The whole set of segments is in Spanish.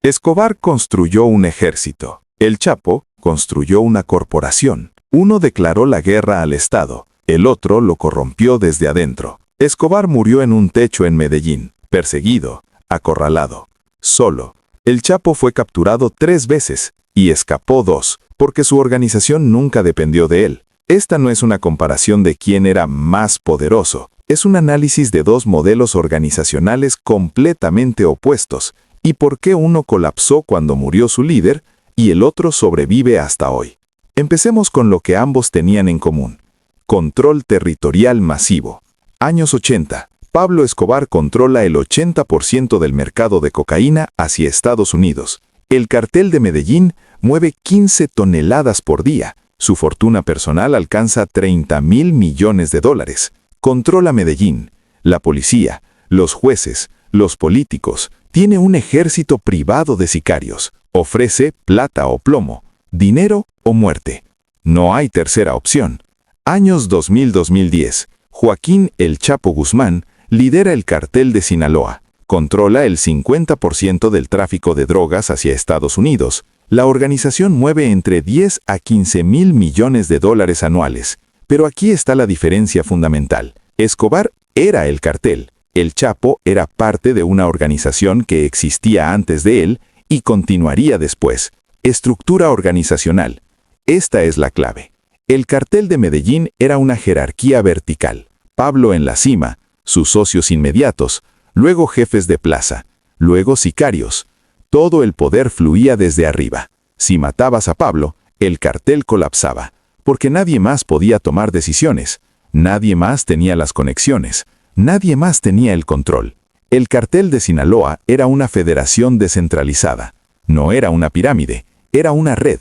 Escobar construyó un ejército. El Chapo construyó una corporación. Uno declaró la guerra al Estado, el otro lo corrompió desde adentro. Escobar murió en un techo en Medellín, perseguido, acorralado, solo. El Chapo fue capturado 3 veces y escapó 2, porque su organización nunca dependió de él. Esta no es una comparación de quién era más poderoso, es un análisis de 2 modelos organizacionales completamente opuestos, y por qué uno colapsó cuando murió su líder y el otro sobrevive hasta hoy. Empecemos con lo que ambos tenían en común. Control territorial masivo. Años 80. Pablo Escobar controla el 80% del mercado de cocaína hacia Estados Unidos. El cartel de Medellín mueve 15 toneladas por día. Su fortuna personal alcanza $30.000 millones. Controla Medellín. La policía, los jueces, los políticos. Tiene un ejército privado de sicarios. Ofrece plata o plomo, dinero o muerte. No hay tercera opción. Años 2000-2010. Joaquín El Chapo Guzmán lidera el cartel de Sinaloa. Controla el 50% del tráfico de drogas hacia Estados Unidos. La organización mueve entre 10 a 15.000 millones de dólares anuales. Pero aquí está la diferencia fundamental. Escobar era el cartel. El Chapo era parte de una organización que existía antes de él y continuaría después. Estructura organizacional. Esta es la clave. El cartel de Medellín era una jerarquía vertical. Pablo en la cima, sus socios inmediatos, luego jefes de plaza, luego sicarios. Todo el poder fluía desde arriba. Si matabas a Pablo, el cartel colapsaba, porque nadie más podía tomar decisiones, nadie más tenía las conexiones, nadie más tenía el control. El cartel de Sinaloa era una federación descentralizada. No era una pirámide, era una red.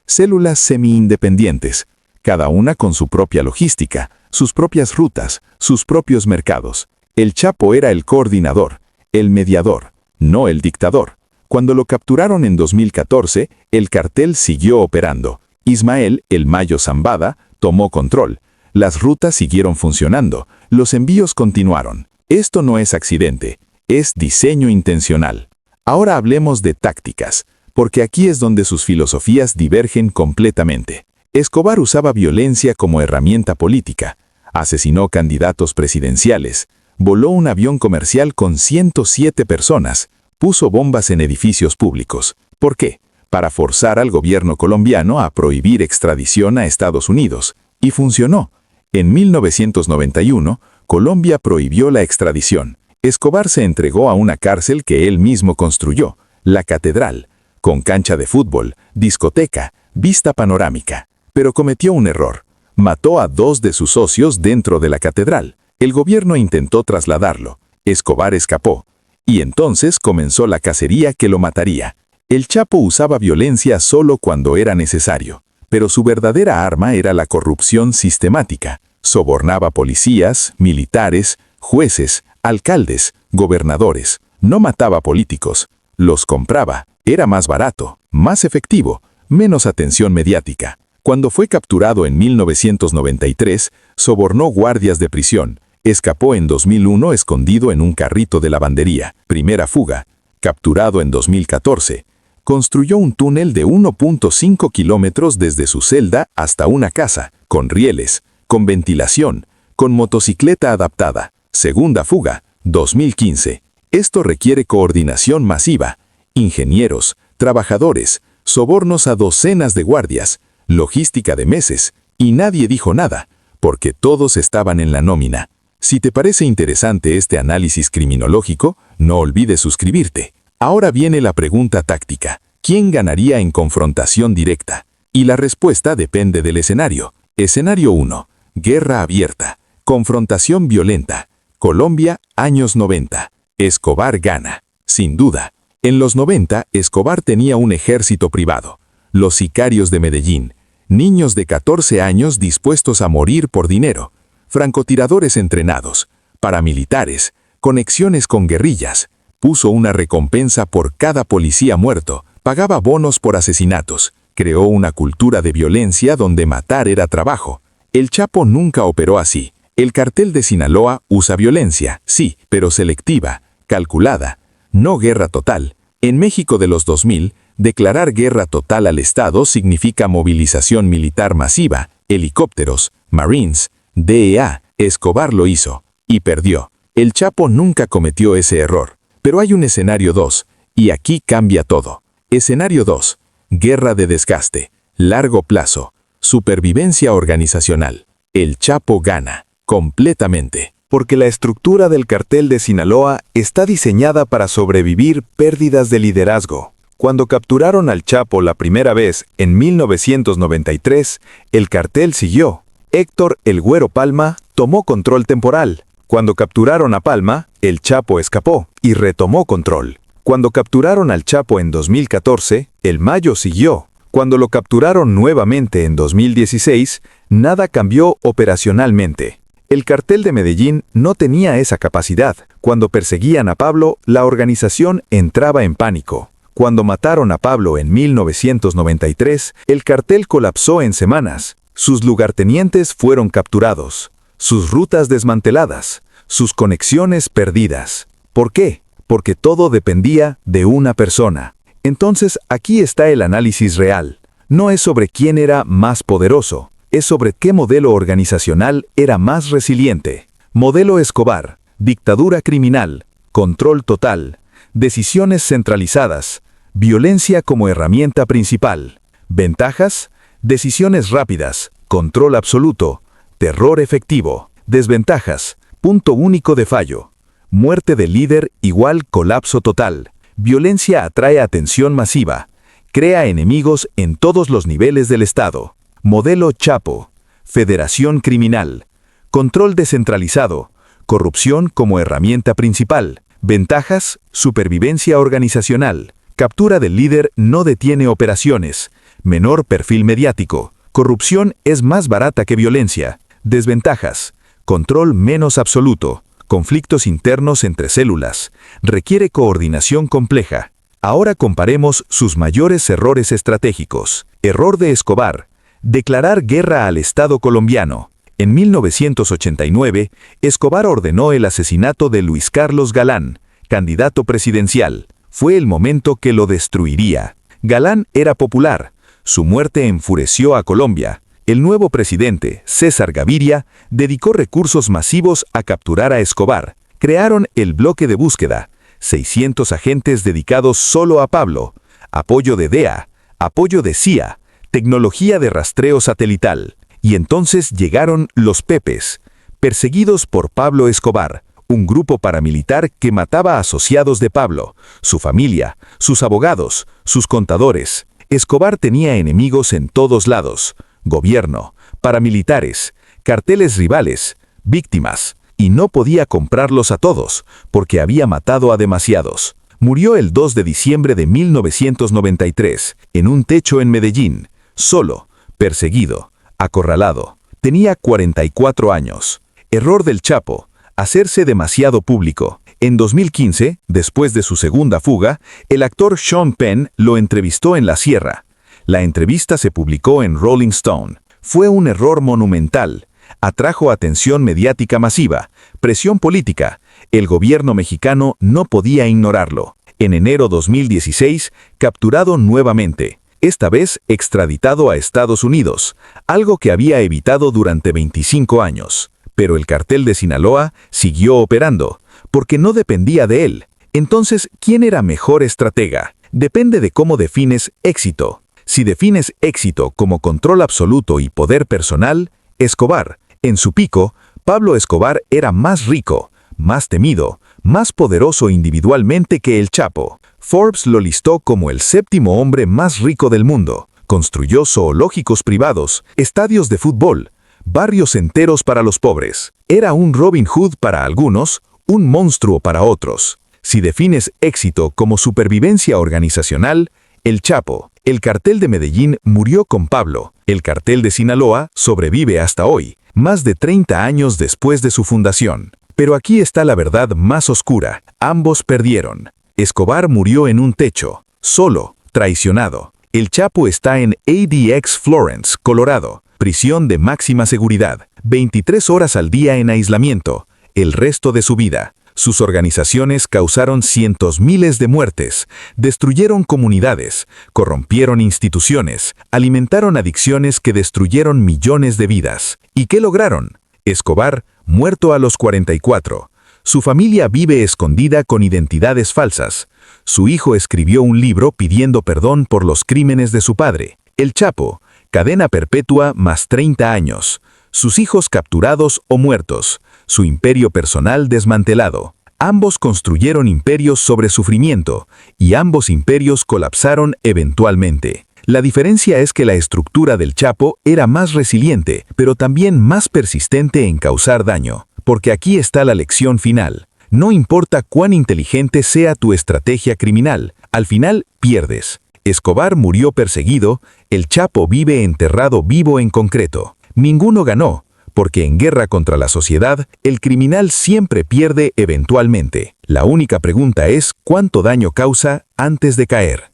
Células semi-independientes, cada una con su propia logística, sus propias rutas, sus propios mercados. El Chapo era el coordinador, el mediador, no el dictador. Cuando lo capturaron en 2014, el cartel siguió operando. Ismael, el Mayo Zambada, tomó control. Las rutas siguieron funcionando, los envíos continuaron. Esto no es accidente, es diseño intencional. Ahora hablemos de tácticas, porque aquí es donde sus filosofías divergen completamente. Escobar usaba violencia como herramienta política, asesinó candidatos presidenciales, voló un avión comercial con 107 personas, puso bombas en edificios públicos. ¿Por qué? Para forzar al gobierno colombiano a prohibir extradición a Estados Unidos. Y funcionó. En 1991, Colombia prohibió la extradición. Escobar se entregó a una cárcel que él mismo construyó, la Catedral, con cancha de fútbol, discoteca, vista panorámica. Pero cometió un error. Mató a 2 de sus socios dentro de la catedral. El gobierno intentó trasladarlo. Escobar escapó. Y entonces comenzó la cacería que lo mataría. El Chapo usaba violencia solo cuando era necesario. Pero su verdadera arma era la corrupción sistemática. Sobornaba policías, militares, jueces, alcaldes, gobernadores. No mataba políticos. Los compraba. Era más barato, más efectivo, menos atención mediática. Cuando fue capturado en 1993, sobornó guardias de prisión. Escapó en 2001 escondido en un carrito de lavandería. Primera fuga. Capturado en 2014. Construyó un túnel de 1.5 kilómetros desde su celda hasta una casa, con rieles, con ventilación, con motocicleta adaptada. Segunda fuga, 2015. Esto requiere coordinación masiva. Ingenieros, trabajadores, sobornos a docenas de guardias, logística de meses, y nadie dijo nada, porque todos estaban en la nómina. Si te parece interesante este análisis criminológico, no olvides suscribirte. Ahora viene la pregunta táctica. ¿Quién ganaría en confrontación directa? Y la respuesta depende del escenario. Escenario 1. Guerra abierta. Confrontación violenta. Colombia, años 90. Escobar gana. Sin duda. En los 90, Escobar tenía un ejército privado. Los sicarios de Medellín. Niños de 14 años dispuestos a morir por dinero. Francotiradores entrenados. Paramilitares. Conexiones con guerrillas. Puso una recompensa por cada policía muerto, pagaba bonos por asesinatos, creó una cultura de violencia donde matar era trabajo. El Chapo nunca operó así. El cartel de Sinaloa usa violencia, sí, pero selectiva, calculada. No guerra total, En México de los 2000, declarar guerra total al Estado significa movilización militar masiva, helicópteros, Marines, DEA. Escobar lo hizo, y perdió. El Chapo nunca cometió ese error. Pero hay un escenario 2, y aquí cambia todo. Escenario 2. Guerra de desgaste, largo plazo, supervivencia organizacional. El Chapo gana, completamente. Porque la estructura del cartel de Sinaloa está diseñada para sobrevivir pérdidas de liderazgo. Cuando capturaron al Chapo la primera vez, en 1993, el cartel siguió. Héctor "El Güero" Palma tomó control temporal. Cuando capturaron a Palma, el Chapo escapó y retomó control. Cuando capturaron al Chapo en 2014, el Mayo siguió. Cuando lo capturaron nuevamente en 2016, nada cambió operacionalmente. El cartel de Medellín no tenía esa capacidad. Cuando perseguían a Pablo, la organización entraba en pánico. Cuando mataron a Pablo en 1993, el cartel colapsó en semanas. Sus lugartenientes fueron capturados, sus rutas desmanteladas, sus conexiones perdidas. ¿Por qué? Porque todo dependía de una persona. Entonces, aquí está el análisis real. No es sobre quién era más poderoso, es sobre qué modelo organizacional era más resiliente. Modelo Escobar, dictadura criminal, control total, decisiones centralizadas, violencia como herramienta principal. Ventajas: decisiones rápidas, control absoluto, terror efectivo. Desventajas: punto único de fallo. Muerte del líder igual colapso total. Violencia atrae atención masiva. Crea enemigos en todos los niveles del Estado. Modelo Chapo. Federación criminal. Control descentralizado. Corrupción como herramienta principal. Ventajas: supervivencia organizacional. Captura del líder no detiene operaciones. Menor perfil mediático. Corrupción es más barata que violencia. Desventajas: control menos absoluto. Conflictos internos entre células. Requiere coordinación compleja. Ahora comparemos sus mayores errores estratégicos. Error de Escobar: declarar guerra al Estado colombiano. En 1989, Escobar ordenó el asesinato de Luis Carlos Galán, candidato presidencial. Fue el momento que lo destruiría. Galán era popular. Su muerte enfureció a Colombia. El nuevo presidente, César Gaviria, dedicó recursos masivos a capturar a Escobar. Crearon el bloque de búsqueda, 600 agentes dedicados solo a Pablo, apoyo de DEA, apoyo de CIA, tecnología de rastreo satelital. Y entonces llegaron los Pepes, perseguidos por Pablo Escobar, un grupo paramilitar que mataba a asociados de Pablo, su familia, sus abogados, sus contadores. Escobar tenía enemigos en todos lados: gobierno, paramilitares, carteles rivales, víctimas, y no podía comprarlos a todos, porque había matado a demasiados. Murió el 2 de diciembre de 1993, en un techo en Medellín, solo, perseguido, acorralado. Tenía 44 años. Error del Chapo: hacerse demasiado público. En 2015, después de su segunda fuga, el actor Sean Penn lo entrevistó en La Sierra. La entrevista se publicó en Rolling Stone. Fue un error monumental. Atrajo atención mediática masiva, presión política. El gobierno mexicano no podía ignorarlo. En enero 2016, capturado nuevamente. Esta vez extraditado a Estados Unidos, algo que había evitado durante 25 años. Pero el cartel de Sinaloa siguió operando, porque no dependía de él. Entonces, ¿quién era mejor estratega? Depende de cómo defines éxito. Si defines éxito como control absoluto y poder personal, Escobar. En su pico, Pablo Escobar era más rico, más temido, más poderoso individualmente que el Chapo. Forbes lo listó como el 7º hombre más rico del mundo. Construyó zoológicos privados, estadios de fútbol, barrios enteros para los pobres. Era un Robin Hood para algunos, un monstruo para otros. Si defines éxito como supervivencia organizacional, el Chapo. El cartel de Medellín murió con Pablo. El cartel de Sinaloa sobrevive hasta hoy, más de 30 años después de su fundación. Pero aquí está la verdad más oscura. Ambos perdieron. Escobar murió en un techo, solo, traicionado. El Chapo está en ADX Florence, Colorado, prisión de máxima seguridad, 23 horas al día en aislamiento, el resto de su vida. Sus organizaciones causaron cientos miles de muertes, destruyeron comunidades, corrompieron instituciones, alimentaron adicciones que destruyeron millones de vidas. ¿Y qué lograron? Escobar, muerto a los 44. Su familia vive escondida con identidades falsas. Su hijo escribió un libro pidiendo perdón por los crímenes de su padre. El Chapo, cadena perpetua más 30 años. Sus hijos capturados o muertos. Su imperio personal desmantelado. Ambos construyeron imperios sobre sufrimiento, y ambos imperios colapsaron eventualmente. La diferencia es que la estructura del Chapo era más resiliente, pero también más persistente en causar daño. Porque aquí está la lección final. No importa cuán inteligente sea tu estrategia criminal, al final pierdes. Escobar murió perseguido, el Chapo vive enterrado vivo en concreto. Ninguno ganó, porque en guerra contra la sociedad, el criminal siempre pierde eventualmente. La única pregunta es ¿cuánto daño causa antes de caer?